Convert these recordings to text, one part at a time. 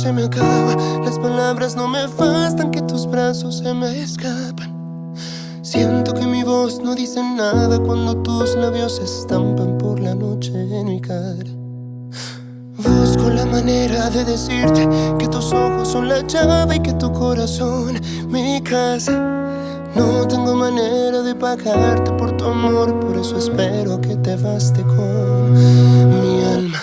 se me acaba. Las palabras no me bastan, que tus brazos se me escapan. Siento que mi voz no dice nada cuando tus labios se estampan por la noche en mi cara. Busco la manera de decirte que tus ojos son la llave y que tu corazón mi casa. No tengo manera de pagarte por tu amor, por eso espero que te baste con mi alma.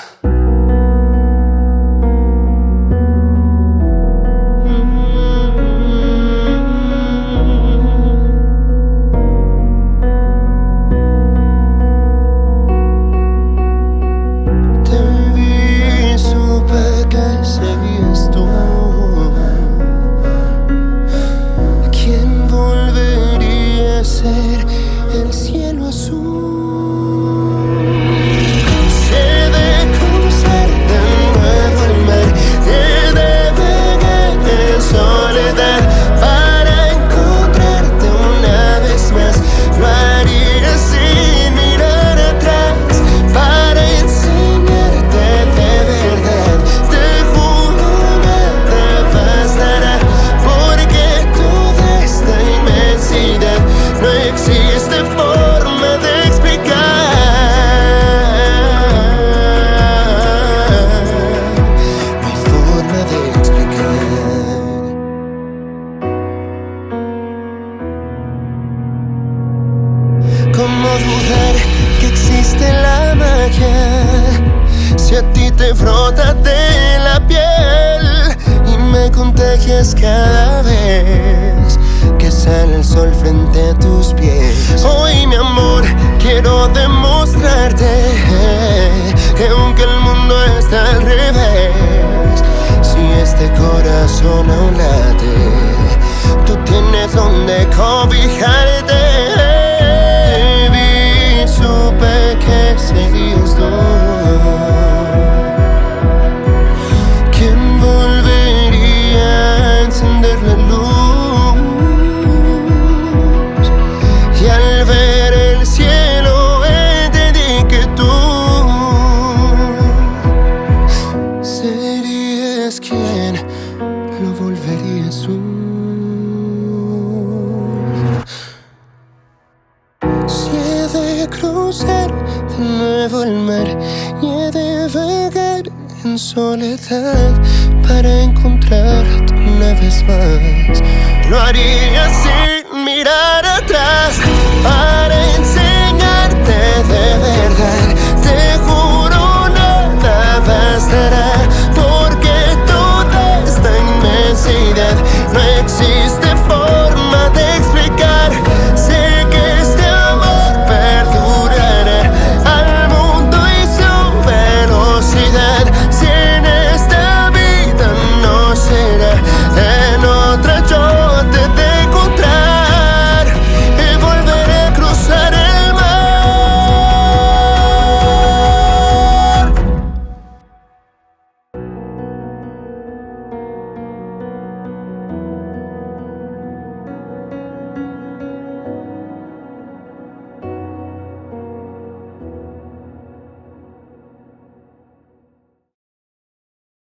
El cielo azul. Sé de cruzar de nuevo el mar, de navegar en soledad para encontrarte una vez más. Lo haría sin mirar atrás para enseñarte de verdad. Te juro nada bastará, porque toda esta inmensidad no existe forma de explicar. No hay forma de explicar. ¿Cómo dudar que existe la magia si a ti te frota de la piel y me contagias cada vez que sale el sol frente a tus pies? Hoy, mi amor, quiero demostrarte que aunque el mundo está al revés, si este corazón aún late, tú tienes donde cobijarte. Te vi, supe que seguías tú. ¿Quién volvería a encender la luz? Y al ver el cielo entendí que tú serías quien lo volvería azul. Si he de cruzar de nuevo el mar y he de vagar en soledad para encontrarte una vez más, lo haría sin mirar atrás para enseñarte de